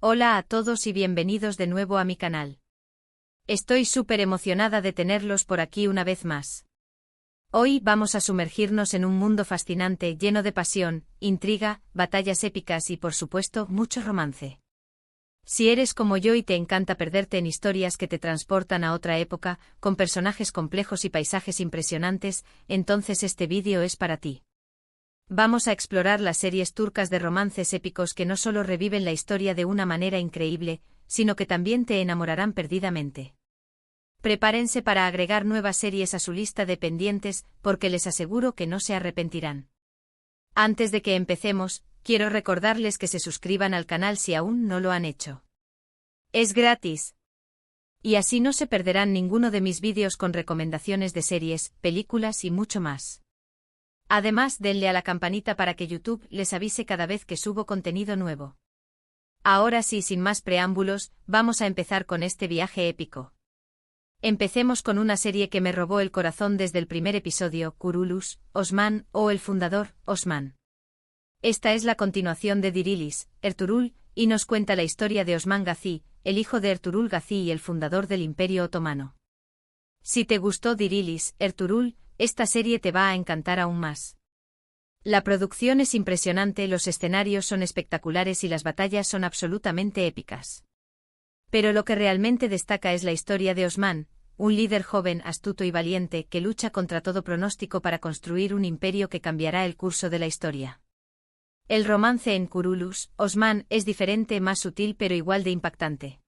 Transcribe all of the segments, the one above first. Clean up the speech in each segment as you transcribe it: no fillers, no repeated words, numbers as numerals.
Hola a todos y bienvenidos de nuevo a mi canal. Estoy súper emocionada de tenerlos por aquí una vez más. Hoy vamos a sumergirnos en un mundo fascinante lleno de pasión, intriga, batallas épicas y por supuesto mucho romance. Si eres como yo y te encanta perderte en historias que te transportan a otra época, con personajes complejos y paisajes impresionantes, entonces este vídeo es para ti. Vamos a explorar las series turcas de romances épicos que no solo reviven la historia de una manera increíble, sino que también te enamorarán perdidamente. Prepárense para agregar nuevas series a su lista de pendientes, porque les aseguro que no se arrepentirán. Antes de que empecemos, quiero recordarles que se suscriban al canal si aún no lo han hecho. Es gratis. Y así no se perderán ninguno de mis vídeos con recomendaciones de series, películas y mucho más. Además, denle a la campanita para que YouTube les avise cada vez que subo contenido nuevo. Ahora sí, sin más preámbulos, vamos a empezar con este viaje épico. Empecemos con una serie que me robó el corazón desde el primer episodio, Kurulus, Osman, o El Fundador, Osman. Esta es la continuación de Dirilis, Ertuğrul, y nos cuenta la historia de Osman Gazi, el hijo de Ertuğrul Gazi y el fundador del Imperio Otomano. Si te gustó Dirilis, Ertuğrul, esta serie te va a encantar aún más. La producción es impresionante, los escenarios son espectaculares y las batallas son absolutamente épicas. Pero lo que realmente destaca es la historia de Osman, un líder joven, astuto y valiente que lucha contra todo pronóstico para construir un imperio que cambiará el curso de la historia. El romance en Kurulus, Osman, es diferente, más sutil pero igual de impactante.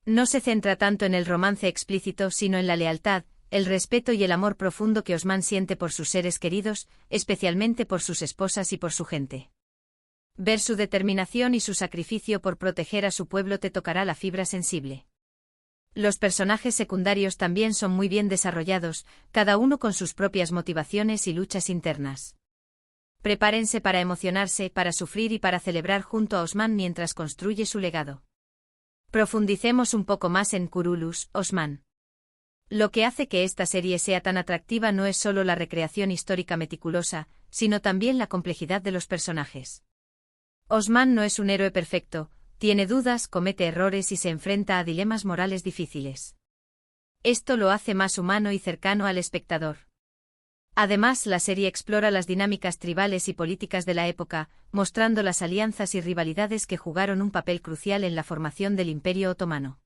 No se centra tanto en el romance explícito sino en la lealtad, el respeto y el amor profundo que Osman siente por sus seres queridos, especialmente por sus esposas y por su gente. Ver su determinación y su sacrificio por proteger a su pueblo te tocará la fibra sensible. Los personajes secundarios también son muy bien desarrollados, cada uno con sus propias motivaciones y luchas internas. Prepárense para emocionarse, para sufrir y para celebrar junto a Osman mientras construye su legado. Profundicemos un poco más en Kurulus, Osman. Lo que hace que esta serie sea tan atractiva no es solo la recreación histórica meticulosa, sino también la complejidad de los personajes. Osman no es un héroe perfecto, tiene dudas, comete errores y se enfrenta a dilemas morales difíciles. Esto lo hace más humano y cercano al espectador. Además, la serie explora las dinámicas tribales y políticas de la época, mostrando las alianzas y rivalidades que jugaron un papel crucial en la formación del Imperio Otomano.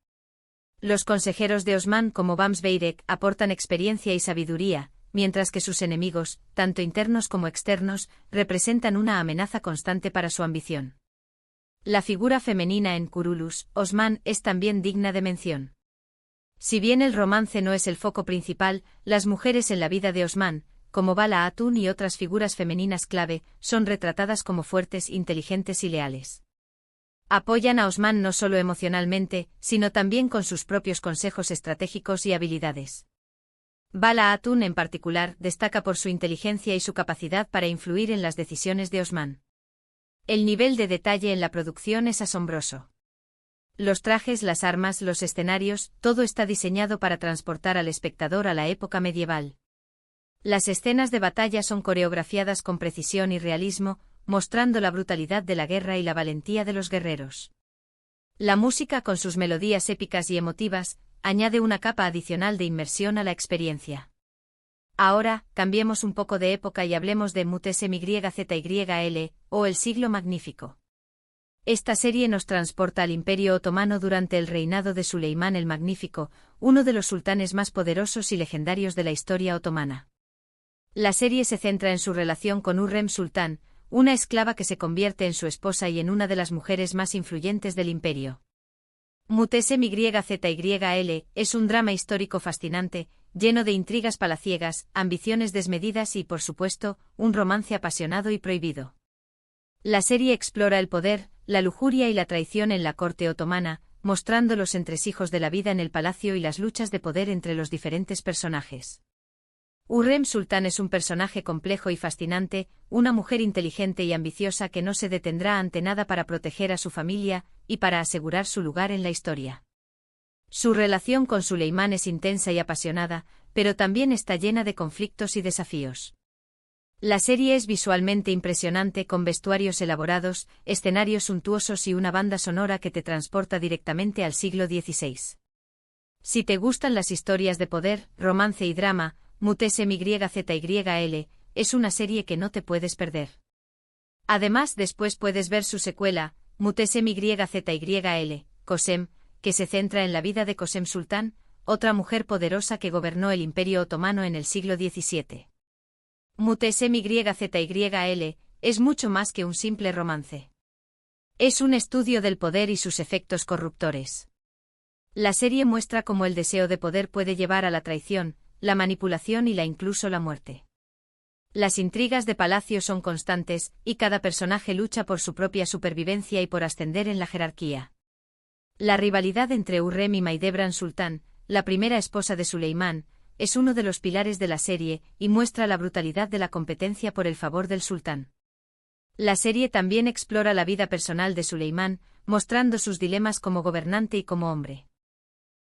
Los consejeros de Osman como Bams Beyrek aportan experiencia y sabiduría, mientras que sus enemigos, tanto internos como externos, representan una amenaza constante para su ambición. La figura femenina en Kurulus, Osman, es también digna de mención. Si bien el romance no es el foco principal, las mujeres en la vida de Osman, como Bala Hatun y otras figuras femeninas clave, son retratadas como fuertes, inteligentes y leales. Apoyan a Osman no solo emocionalmente, sino también con sus propios consejos estratégicos y habilidades. Bala Hatun en particular destaca por su inteligencia y su capacidad para influir en las decisiones de Osman. El nivel de detalle en la producción es asombroso. Los trajes, las armas, los escenarios, todo está diseñado para transportar al espectador a la época medieval. Las escenas de batalla son coreografiadas con precisión y realismo, mostrando la brutalidad de la guerra y la valentía de los guerreros. La música, con sus melodías épicas y emotivas, añade una capa adicional de inmersión a la experiencia. Ahora, cambiemos un poco de época y hablemos de Muteşem-Yzyl, o El Siglo Magnífico. Esta serie nos transporta al Imperio Otomano durante el reinado de Suleimán el Magnífico, uno de los sultanes más poderosos y legendarios de la historia otomana. La serie se centra en su relación con Hürrem Sultán, una esclava que se convierte en su esposa y en una de las mujeres más influyentes del imperio. Muteşem-Yzyl es un drama histórico fascinante, lleno de intrigas palaciegas, ambiciones desmedidas y, por supuesto, un romance apasionado y prohibido. La serie explora el poder, la lujuria y la traición en la corte otomana, mostrando los entresijos de la vida en el palacio y las luchas de poder entre los diferentes personajes. Hürrem Sultán es un personaje complejo y fascinante, una mujer inteligente y ambiciosa que no se detendrá ante nada para proteger a su familia y para asegurar su lugar en la historia. Su relación con Suleimán es intensa y apasionada, pero también está llena de conflictos y desafíos. La serie es visualmente impresionante con vestuarios elaborados, escenarios suntuosos y una banda sonora que te transporta directamente al siglo XVI. Si te gustan las historias de poder, romance y drama, Mutes MYZYL es una serie que no te puedes perder. Además, después puedes ver su secuela, Mutes MYZYL, Kösem, que se centra en la vida de Kösem Sultan, otra mujer poderosa que gobernó el Imperio Otomano en el siglo XVII. Mutes MYZYL es mucho más que un simple romance. Es un estudio del poder y sus efectos corruptores. La serie muestra cómo el deseo de poder puede llevar a la traición, la manipulación y incluso la muerte. Las intrigas de palacio son constantes, y cada personaje lucha por su propia supervivencia y por ascender en la jerarquía. La rivalidad entre Hürrem y Mahidevran Sultan, la primera esposa de Suleimán, es uno de los pilares de la serie y muestra la brutalidad de la competencia por el favor del sultán. La serie también explora la vida personal de Suleimán, mostrando sus dilemas como gobernante y como hombre.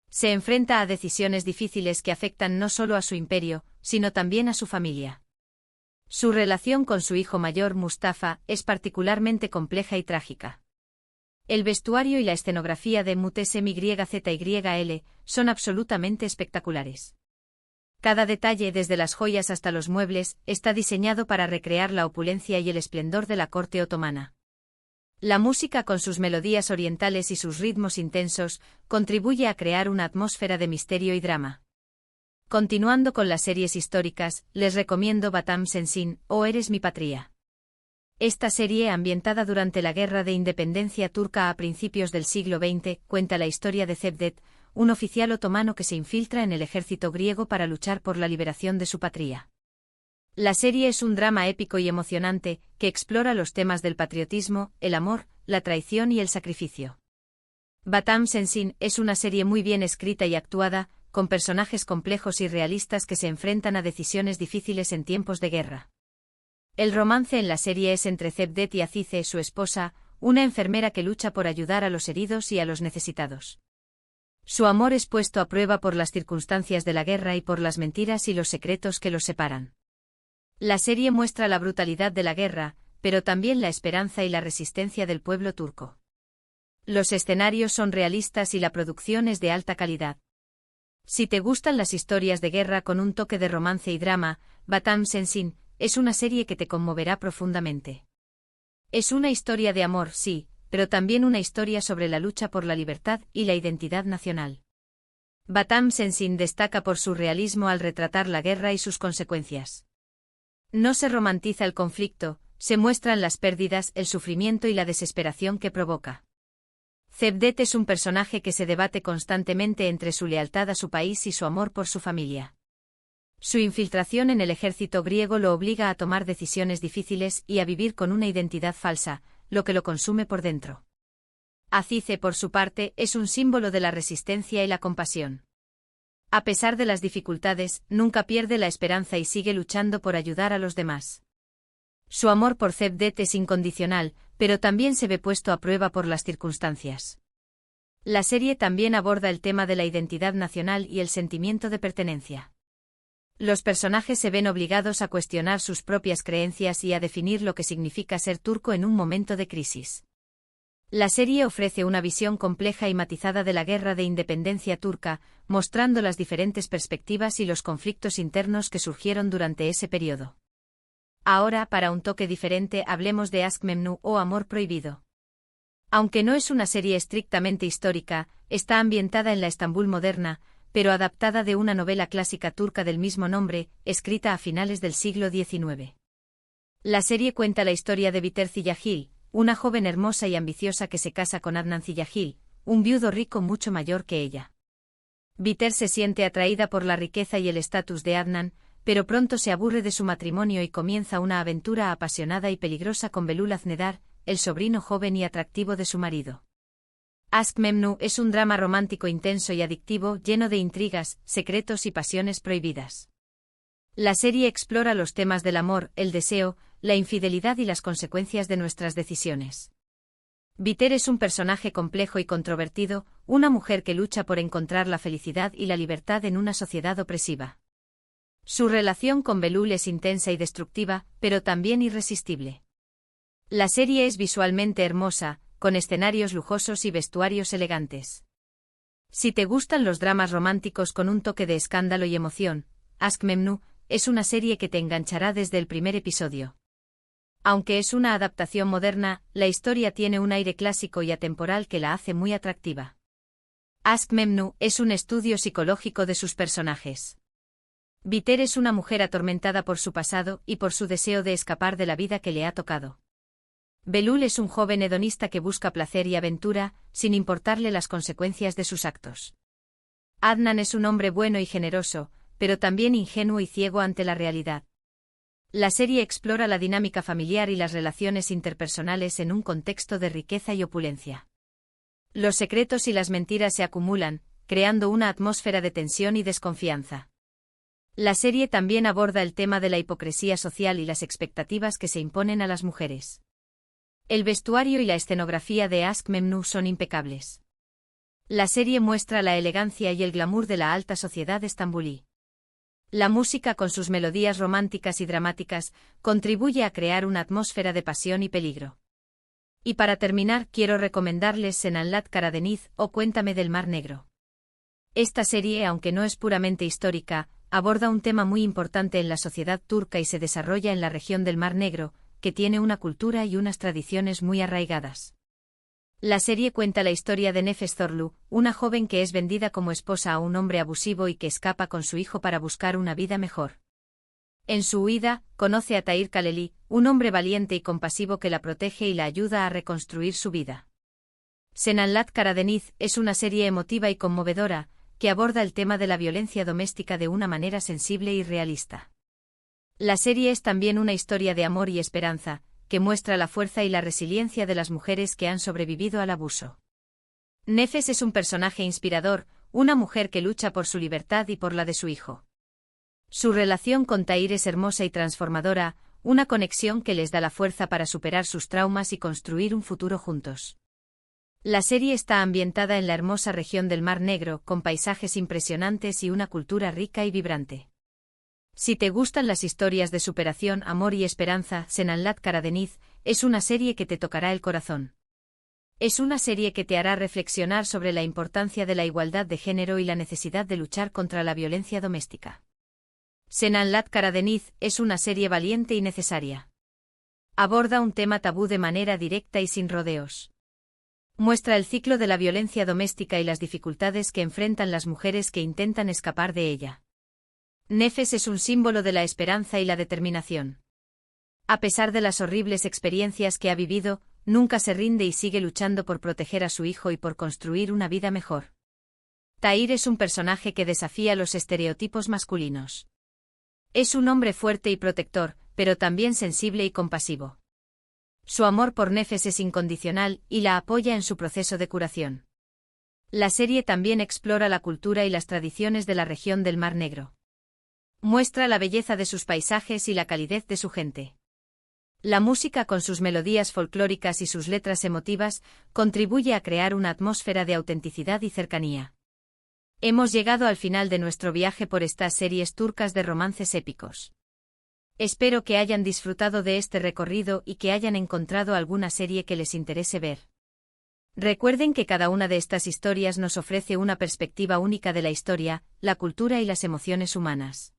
Se enfrenta a decisiones difíciles que afectan no solo a su imperio, sino también a su familia. Su relación con su hijo mayor Mustafa es particularmente compleja y trágica. El vestuario y la escenografía de Mutes MYZYL son absolutamente espectaculares. Cada detalle, desde las joyas hasta los muebles, está diseñado para recrear la opulencia y el esplendor de la corte otomana. La música, con sus melodías orientales y sus ritmos intensos, contribuye a crear una atmósfera de misterio y drama. Continuando con las series históricas, les recomiendo Batam Sensin, o Eres mi patria. Esta serie, ambientada durante la Guerra de Independencia turca a principios del siglo XX, cuenta la historia de Cevdet, un oficial otomano que se infiltra en el ejército griego para luchar por la liberación de su patria. La serie es un drama épico y emocionante, que explora los temas del patriotismo, el amor, la traición y el sacrificio. Batam Sensin es una serie muy bien escrita y actuada, con personajes complejos y realistas que se enfrentan a decisiones difíciles en tiempos de guerra. El romance en la serie es entre Cevdet y Azize, su esposa, una enfermera que lucha por ayudar a los heridos y a los necesitados. Su amor es puesto a prueba por las circunstancias de la guerra y por las mentiras y los secretos que los separan. La serie muestra la brutalidad de la guerra, pero también la esperanza y la resistencia del pueblo turco. Los escenarios son realistas y la producción es de alta calidad. Si te gustan las historias de guerra con un toque de romance y drama, Batam Sensin es una serie que te conmoverá profundamente. Es una historia de amor, sí, pero también una historia sobre la lucha por la libertad y la identidad nacional. Batam Sensin destaca por su realismo al retratar la guerra y sus consecuencias. No se romantiza el conflicto, se muestran las pérdidas, el sufrimiento y la desesperación que provoca. Cevdet es un personaje que se debate constantemente entre su lealtad a su país y su amor por su familia. Su infiltración en el ejército griego lo obliga a tomar decisiones difíciles y a vivir con una identidad falsa, lo que lo consume por dentro. Azize, por su parte, es un símbolo de la resistencia y la compasión. A pesar de las dificultades, nunca pierde la esperanza y sigue luchando por ayudar a los demás. Su amor por Cevdet es incondicional, pero también se ve puesto a prueba por las circunstancias. La serie también aborda el tema de la identidad nacional y el sentimiento de pertenencia. Los personajes se ven obligados a cuestionar sus propias creencias y a definir lo que significa ser turco en un momento de crisis. La serie ofrece una visión compleja y matizada de la guerra de independencia turca, mostrando las diferentes perspectivas y los conflictos internos que surgieron durante ese periodo. Ahora, para un toque diferente, hablemos de Aşk Memnu o Amor Prohibido. Aunque no es una serie estrictamente histórica, está ambientada en la Estambul moderna, pero adaptada de una novela clásica turca del mismo nombre, escrita a finales del siglo XIX. La serie cuenta la historia de Biter Ziyagil, una joven hermosa y ambiciosa que se casa con Adnan Ziyagil, un viudo rico mucho mayor que ella. Biter se siente atraída por la riqueza y el estatus de Adnan, pero pronto se aburre de su matrimonio y comienza una aventura apasionada y peligrosa con Belul Aznedar, el sobrino joven y atractivo de su marido. Aşk Memnu es un drama romántico intenso y adictivo, lleno de intrigas, secretos y pasiones prohibidas. La serie explora los temas del amor, el deseo, la infidelidad y las consecuencias de nuestras decisiones. Biter es un personaje complejo y controvertido, una mujer que lucha por encontrar la felicidad y la libertad en una sociedad opresiva. Su relación con Belul es intensa y destructiva, pero también irresistible. La serie es visualmente hermosa, con escenarios lujosos y vestuarios elegantes. Si te gustan los dramas románticos con un toque de escándalo y emoción, Aşk Memnu es una serie que te enganchará desde el primer episodio. Aunque es una adaptación moderna, la historia tiene un aire clásico y atemporal que la hace muy atractiva. Aşk Memnu es un estudio psicológico de sus personajes. Biter es una mujer atormentada por su pasado y por su deseo de escapar de la vida que le ha tocado. Belul es un joven hedonista que busca placer y aventura, sin importarle las consecuencias de sus actos. Adnan es un hombre bueno y generoso, pero también ingenuo y ciego ante la realidad. La serie explora la dinámica familiar y las relaciones interpersonales en un contexto de riqueza y opulencia. Los secretos y las mentiras se acumulan, creando una atmósfera de tensión y desconfianza. La serie también aborda el tema de la hipocresía social y las expectativas que se imponen a las mujeres. El vestuario y la escenografía de Aşk Memnu son impecables. La serie muestra la elegancia y el glamour de la alta sociedad estambulí. La música con sus melodías románticas y dramáticas contribuye a crear una atmósfera de pasión y peligro. Y para terminar quiero recomendarles Senanlat Karadeniz o Cuéntame del Mar Negro. Esta serie, aunque no es puramente histórica, aborda un tema muy importante en la sociedad turca y se desarrolla en la región del Mar Negro, que tiene una cultura y unas tradiciones muy arraigadas. La serie cuenta la historia de Nefes Zorlu, una joven que es vendida como esposa a un hombre abusivo y que escapa con su hijo para buscar una vida mejor. En su huida, conoce a Tahir Kaleli, un hombre valiente y compasivo que la protege y la ayuda a reconstruir su vida. Senanlat Karadeniz es una serie emotiva y conmovedora, que aborda el tema de la violencia doméstica de una manera sensible y realista. La serie es también una historia de amor y esperanza, que muestra la fuerza y la resiliencia de las mujeres que han sobrevivido al abuso. Nefes es un personaje inspirador, una mujer que lucha por su libertad y por la de su hijo. Su relación con Tahir es hermosa y transformadora, una conexión que les da la fuerza para superar sus traumas y construir un futuro juntos. La serie está ambientada en la hermosa región del Mar Negro, con paisajes impresionantes y una cultura rica y vibrante. Si te gustan las historias de superación, amor y esperanza, Senanlat Karadeniz es una serie que te tocará el corazón. Es una serie que te hará reflexionar sobre la importancia de la igualdad de género y la necesidad de luchar contra la violencia doméstica. Senanlat Karadeniz es una serie valiente y necesaria. Aborda un tema tabú de manera directa y sin rodeos. Muestra el ciclo de la violencia doméstica y las dificultades que enfrentan las mujeres que intentan escapar de ella. Nefes es un símbolo de la esperanza y la determinación. A pesar de las horribles experiencias que ha vivido, nunca se rinde y sigue luchando por proteger a su hijo y por construir una vida mejor. Tahir es un personaje que desafía los estereotipos masculinos. Es un hombre fuerte y protector, pero también sensible y compasivo. Su amor por Nefes es incondicional y la apoya en su proceso de curación. La serie también explora la cultura y las tradiciones de la región del Mar Negro. Muestra la belleza de sus paisajes y la calidez de su gente. La música con sus melodías folclóricas y sus letras emotivas contribuye a crear una atmósfera de autenticidad y cercanía. Hemos llegado al final de nuestro viaje por estas series turcas de romances épicos. Espero que hayan disfrutado de este recorrido y que hayan encontrado alguna serie que les interese ver. Recuerden que cada una de estas historias nos ofrece una perspectiva única de la historia, la cultura y las emociones humanas.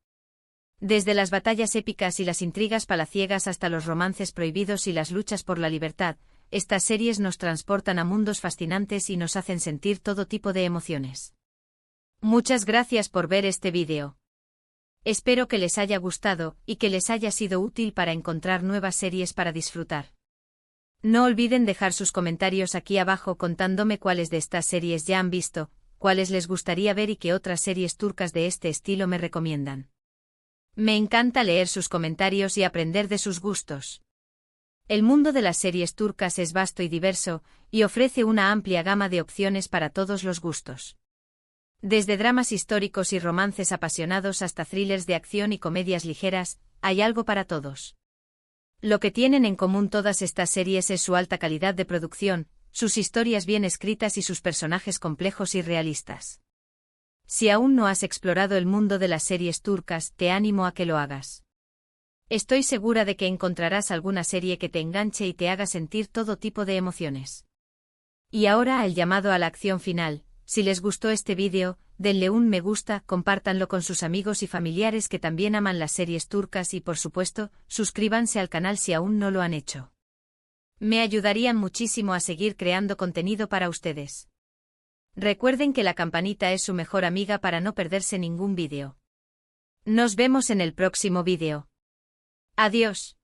Desde las batallas épicas y las intrigas palaciegas hasta los romances prohibidos y las luchas por la libertad, estas series nos transportan a mundos fascinantes y nos hacen sentir todo tipo de emociones. Muchas gracias por ver este vídeo. Espero que les haya gustado y que les haya sido útil para encontrar nuevas series para disfrutar. No olviden dejar sus comentarios aquí abajo contándome cuáles de estas series ya han visto, cuáles les gustaría ver y qué otras series turcas de este estilo me recomiendan. Me encanta leer sus comentarios y aprender de sus gustos. El mundo de las series turcas es vasto y diverso, y ofrece una amplia gama de opciones para todos los gustos. Desde dramas históricos y romances apasionados hasta thrillers de acción y comedias ligeras, hay algo para todos. Lo que tienen en común todas estas series es su alta calidad de producción, sus historias bien escritas y sus personajes complejos y realistas. Si aún no has explorado el mundo de las series turcas, te animo a que lo hagas. Estoy segura de que encontrarás alguna serie que te enganche y te haga sentir todo tipo de emociones. Y ahora el llamado a la acción final. Si les gustó este vídeo, denle un me gusta, compártanlo con sus amigos y familiares que también aman las series turcas y por supuesto, suscríbanse al canal si aún no lo han hecho. Me ayudarían muchísimo a seguir creando contenido para ustedes. Recuerden que la campanita es su mejor amiga para no perderse ningún vídeo. Nos vemos en el próximo vídeo. Adiós.